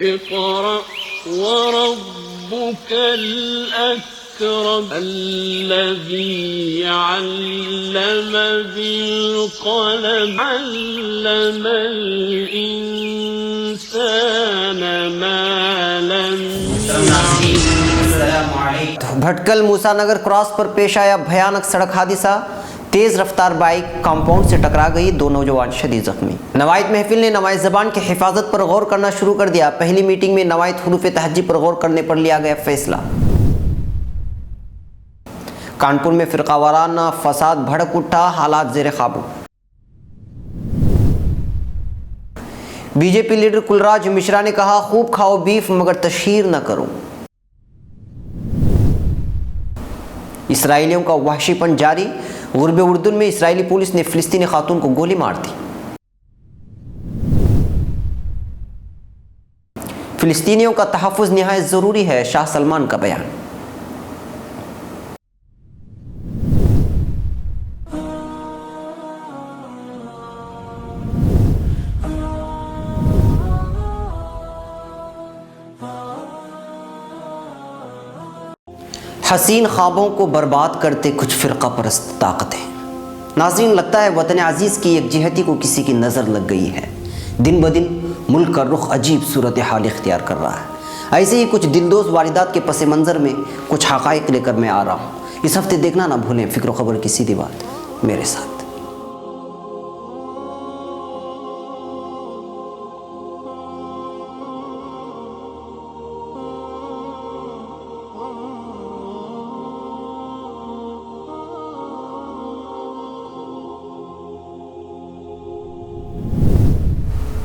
اقرأ وربك الأكرم الذي علم بالقلم علم الإنسان ما لم يعلم. بھٹکل موسیٰ نگر کراس پر پیش آیا بھیانک سڑک حادثہ. تیز رفتار بائک کمپاؤنڈ سے ٹکرا گئی، 2 نوجوان شدید زخمی. نوائت محفل نے نوائت زبان کی حفاظت پر غور کرنا شروع کر دیا. پہلی میٹنگ میں نوائت حروف تہجی پر غور کرنے پر لیا گیا فیصلہ. کانپور میں فرقہ وارانہ فساد بھڑک اٹھا، حالات زیر قابو. B J P leader Kalraj Mishra نے کہا خوب کھاؤ بیف مگر تشہیر نہ کرو. اسرائیلیوں کا وحشی پن جاری. غرب اردن میں اسرائیلی پولیس نے فلسطینی خاتون کو گولی مار دی. فلسطینیوں کا تحفظ نہایت ضروری ہے، شاہ سلمان کا بیان. حسین خوابوں کو برباد کرتے کچھ فرقہ پرست طاقتیں. ناظرین، لگتا ہے وطن عزیز کی یکجہتی کو کسی کی نظر لگ گئی ہے. دن بدن ملک کا رخ عجیب صورتحال اختیار کر رہا ہے. ایسے ہی کچھ دلدوز واردات کے پس منظر میں کچھ حقائق لے کر میں آ رہا ہوں. اس ہفتے دیکھنا نہ بھولیں فکر و خبر کی سیدھی بات میرے ساتھ.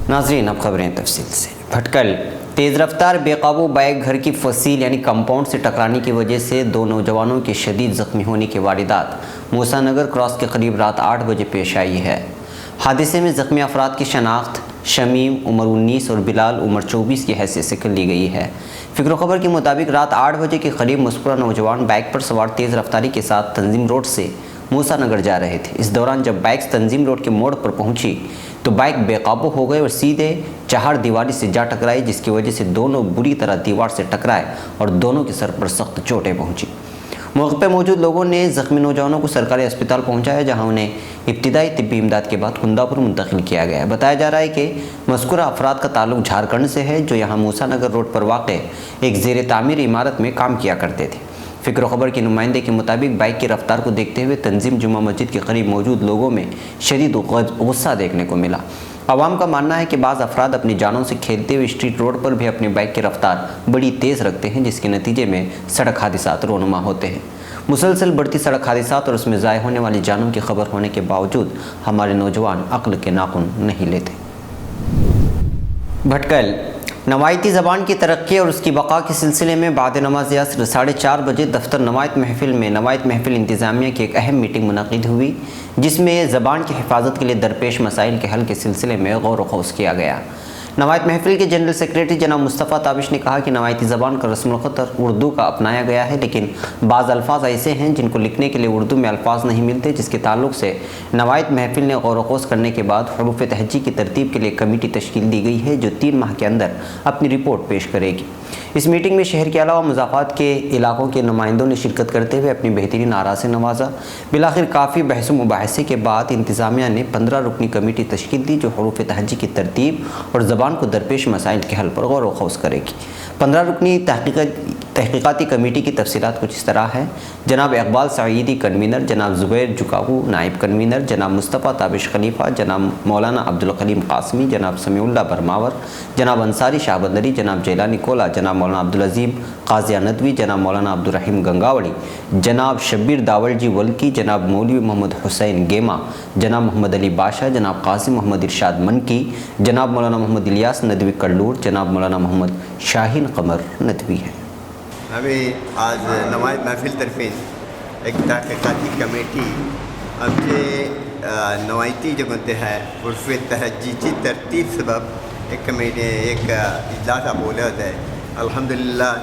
ناظرین، اب خبریں تفصیل سے. بھٹکل تیز رفتار بے قابو بائک گھر کی فصیل یعنی کمپاؤنڈ سے ٹکرانے کی وجہ سے 2 نوجوانوں کے شدید زخمی ہونے کی واردات موسیٰ نگر کراس کے قریب رات 8 بجے پیش آئی ہے. حادثے میں زخمی افراد کی شناخت شمیم عمر 19 اور بلال عمر 24 کی حیثیت سے کر لی گئی ہے. فکر و خبر کے مطابق رات 8 بجے کے قریب مذکورہ نوجوان بائک پر سوار تیز رفتاری کے ساتھ تنظیم روڈ سے موسیٰ نگر جا رہے تھے. اس دوران جب بائک تنظیم روڈ کے موڑ پر پہنچی تو بائک بے قابو ہو گئے اور سیدھے چہار دیواری سے جا ٹکرائی، جس کی وجہ سے دونوں بری طرح دیوار سے ٹکرائے اور دونوں کے سر پر سخت چوٹیں پہنچی. موقع پہ موجود لوگوں نے زخمی نوجوانوں کو سرکاری اسپتال پہنچایا، جہاں انہیں ابتدائی طبی امداد کے بعد کنداپور منتقل کیا گیا. بتایا جا رہا ہے کہ مذکورہ افراد کا تعلق جھارکھنڈ سے ہے، جو یہاں موسیٰ نگر روڈ پر واقع ایک زیر تعمیر عمارت میں کام کیا کرتے تھے. فکر و خبر کے نمائندے کے مطابق بائک کی رفتار کو دیکھتے ہوئے تنظیم جمعہ مسجد کے قریب موجود لوگوں میں شدید غصہ دیکھنے کو ملا. عوام کا ماننا ہے کہ بعض افراد اپنی جانوں سے کھیلتے ہوئے اسٹریٹ روڈ پر بھی اپنی بائک کی رفتار بڑی تیز رکھتے ہیں، جس کے نتیجے میں سڑک حادثات رونما ہوتے ہیں. مسلسل بڑھتی سڑک حادثات اور اس میں ضائع ہونے والی جانوں کی خبر ہونے کے باوجود ہمارے نوجوان عقل کے ناخن نہیں لیتے. بھٹکل نوائتی زبان کی ترقی اور اس کی بقا کے سلسلے میں بعد نماز عصر 4:30 بجے دفتر نوائت محفل میں نوائت محفل انتظامیہ کی ایک اہم میٹنگ منعقد ہوئی، جس میں زبان کی حفاظت کے لیے درپیش مسائل کے حل کے سلسلے میں غور و خوض کیا گیا. نوائت محفل کے جنرل سیکریٹری جناب مصطفیٰ تابش نے کہا کہ نوائتی زبان کا رسم الخط اردو کا اپنایا گیا ہے، لیکن بعض الفاظ ایسے ہیں جن کو لکھنے کے لیے اردو میں الفاظ نہیں ملتے، جس کے تعلق سے نوائت محفل نے غور و خوض کرنے کے بعد حروف تہجی کی ترتیب کے لیے کمیٹی تشکیل دی گئی ہے، جو 3 ماہ کے اندر اپنی رپورٹ پیش کرے گی. اس میٹنگ میں شہر کے علاوہ مضافات کے علاقوں کے نمائندوں نے شرکت کرتے ہوئے اپنی بہترین آراء سے نوازا. بالآخر کافی بحث و مباحثے کے بعد انتظامیہ نے 15 رکنی کمیٹی تشکیل دی، جو حروف تہجی کی ترتیب اور زبان کو درپیش مسائل کے حل پر غور و خوض کرے گی. 15 رکنی تحقیقاتی کمیٹی کی تفصیلات کچھ اس طرح ہے: جناب اقبال سعیدی کنوینر، جناب زبیر جکاو نائب کنوینر، جناب مصطفیٰ تابش خلیفہ، جناب مولانا عبدالکلیم قاسمی، جناب سمیع اللہ برماور، جناب انصاری شاہ بندری، جناب جیلانی کولا، جناب مولانا عبدالعظیم قاضیہ ندوی، جناب مولانا عبدالرحیم گنگاوڑی، جناب شبیر داول جی ولکی، جناب مولوی محمد حسین گیما، جناب محمد علی باشا، جناب قاضی محمد ارشاد منکی، جناب مولانا محمد الیاس ندوی کڈلور، جناب مولانا محمد شاہین قمر ندوی ہے. ابھی آج نوائت محفل طرفین ایک تحقیقاتی کمیٹی آمچے نوائتی جو گنتے ہیں حروف تہجی ترتیب سبب ایک کمیٹی ایک اجلاس بولے ہوتے ہیں. الحمدللہ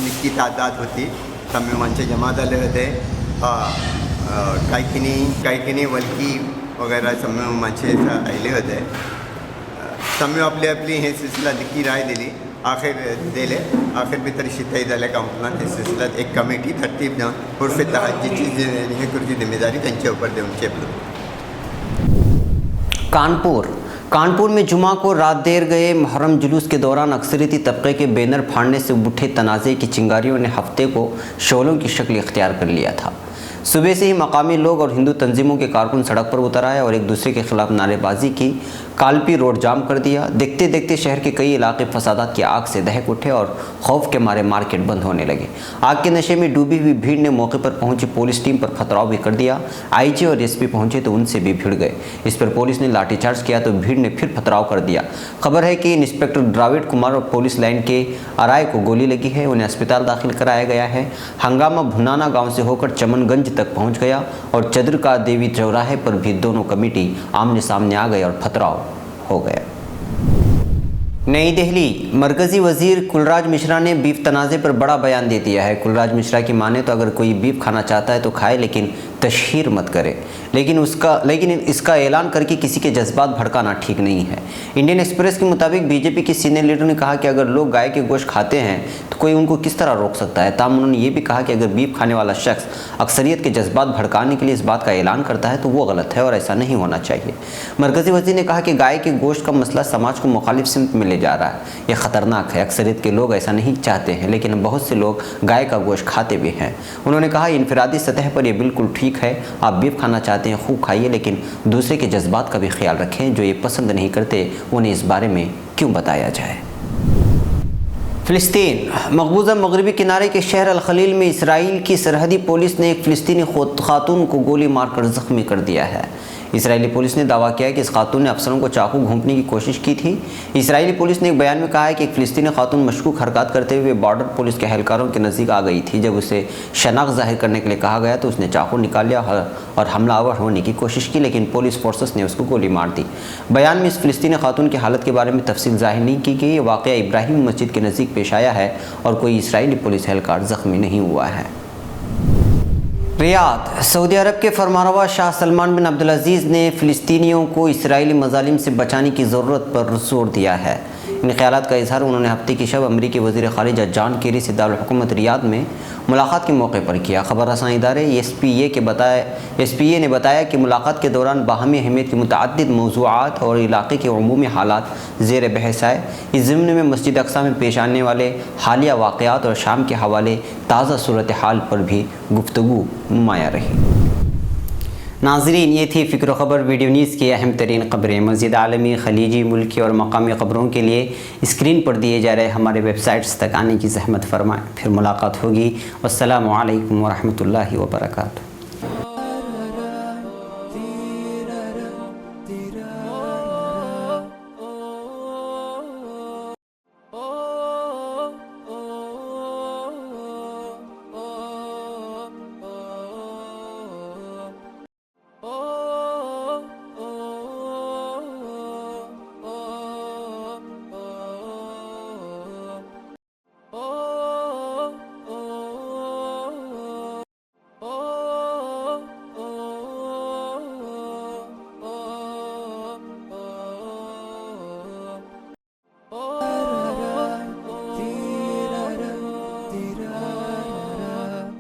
نکی تعداد ہوتی سمی منچے جمع دلے ہوتے کائکنی ولکی وغیرہ سمی منچے ایلے ہوتے سمی اپنے ہیں سلسلہ نکی رائے دلی آخر دیلے آخر بھی ترشی تایید علیہ کامپلان اس سلسلہ ایک کمیٹی ترتیب دیں عرف تحجی چیز یہ کرجی ذمہ داری تنچے اوپر دے ان چیپلو. کانپور میں جمعہ کو رات دیر گئے محرم جلوس کے دوران اکثریتی طبقے کے بینر پھاڑنے سے اٹھے تنازع کی چنگاریوں نے ہفتے کو شعلوں کی شکل اختیار کر لیا تھا. صبح سے ہی مقامی لوگ اور ہندو تنظیموں کے کارکن سڑک پر اتر آئے اور ایک دوسرے کے خلاف نعرے بازی کی. کالپی روڈ جام کر دیا. دیکھتے دیکھتے شہر کے کئی علاقے فسادات کی آگ سے دہک اٹھے اور خوف کے مارے مارکیٹ بند ہونے لگے. آگ کے نشے میں ڈوبی ہوئی بھیڑ نے موقع پر پہنچی پولیس ٹیم پر پتھراؤ بھی کر دیا. آئی جی اور ایس پی پہنچے تو ان سے بھی بھیڑ گئے. اس پر پولیس نے لاٹھی چارج کیا تو بھیڑ نے پھر پتھراؤ کر دیا. خبر ہے کہ انسپکٹر ڈراوڈ کمار اور پولیس لائن کے ارائے کو گولی لگی ہے. انہیں اسپتال داخل کرایا گیا ہے. ہنگامہ بھنانا گاؤں سے ہو کر چمن گنج تک پہنچ گیا اور چدر کا دیوی چوراہے پر بھی دونوں کمیٹی آمنے سامنے آ گئے اور پتھراؤ ہو گیا. نئی دہلی. مرکزی وزیر کلراج مشرا نے بیف تنازع پر بڑا بیان دے دیا ہے. کلراج مشرا کی مانے تو اگر کوئی بیف کھانا چاہتا ہے تو کھائے لیکن تشہیر مت کرے. لیکن اس کا اعلان کر کے کسی کے جذبات بھڑکانا ٹھیک نہیں ہے. انڈین ایکسپریس کے مطابق بی جے پی کے سینئر لیڈر نے کہا کہ اگر لوگ گائے کے گوشت کھاتے ہیں تو کوئی ان کو کس طرح روک سکتا ہے. تاہم انہوں نے یہ بھی کہا کہ اگر بیف کھانے والا شخص اکثریت کے جذبات بھڑکانے کے لیے اس بات کا اعلان کرتا ہے تو وہ غلط ہے اور ایسا نہیں ہونا چاہیے. مرکزی وزیر نے کہا کہ گائے کے گوشت کا مسئلہ سماج کو مخالف سمت میں لے جا رہا ہے. یہ خطرناک ہے. اکثریت کے لوگ ایسا نہیں چاہتے ہیں لیکن بہت سے لوگ گائے کا گوشت کھاتے بھی ہیں. انہوں نے کہا انفرادی سطح پر یہ بالکل ٹھیک ہے. آپ بیف کھانا چاہتے ہیں خوب کھائیے لیکن دوسرے کے جذبات کا بھی خیال رکھیں. جو یہ پسند نہیں کرتے انہیں اس بارے میں کیوں بتایا جائے. فلسطین. مقبوضہ مغربی کنارے کے شہر الخلیل میں اسرائیل کی سرحدی پولیس نے ایک فلسطینی خاتون کو گولی مار کر زخمی کر دیا ہے. اسرائیلی پولیس نے دعویٰ کیا ہے کہ اس خاتون نے افسروں کو چاقو گھونپنے کی کوشش کی تھی. اسرائیلی پولیس نے ایک بیان میں کہا ہے کہ ایک فلسطینی خاتون مشکوک حرکات کرتے ہوئے بارڈر پولیس کے اہلکاروں کے نزدیک آ گئی تھی. جب اسے شناخت ظاہر کرنے کے لیے کہا گیا تو اس نے چاقو نکال لیا اور حملہ آور ہونے کی کوشش کی لیکن پولیس فورسز نے اس کو گولی مار دی. بیان میں اس فلسطینی خاتون کی حالت کے بارے میں تفصیل ظاہر نہیں کی گئی. یہ واقعہ ابراہیم مسجد کے نزدیک پیش آیا ہے اور کوئی اسرائیلی پولیس اہلکار زخمی نہیں ہوا ہے. ریاض. سعودی عرب کے فرمانروا شاہ سلمان بن عبدالعزیز نے فلسطینیوں کو اسرائیلی مظالم سے بچانے کی ضرورت پر زور دیا ہے. ان خیالات کا اظہار انہوں نے ہفتے کی شب امریکی وزیر خارجہ جان کیری سے دارالحکومت ریاض میں ملاقات کے موقع پر کیا. خبر رساں ادارے ایس پی اے نے بتایا کہ ملاقات کے دوران باہمی اہمیت کے متعدد موضوعات اور علاقے کے عمومی حالات زیر بحث آئے. اس ضمن میں مسجد اقصی میں پیش آنے والے حالیہ واقعات اور شام کے حوالے تازہ صورتحال پر بھی گفتگو نمایاں رہی. ناظرین، یہ تھی فکر و خبر ویڈیو نیوز کی اہم ترین خبریں. مزید عالمی، خلیجی، ملکی اور مقامی خبروں کے لیے اسکرین پر دیے جا رہے ہمارے ویب سائٹس تک آنے کی زحمت فرمائیں. پھر ملاقات ہوگی. والسلام علیکم ورحمۃ اللہ وبرکاتہ.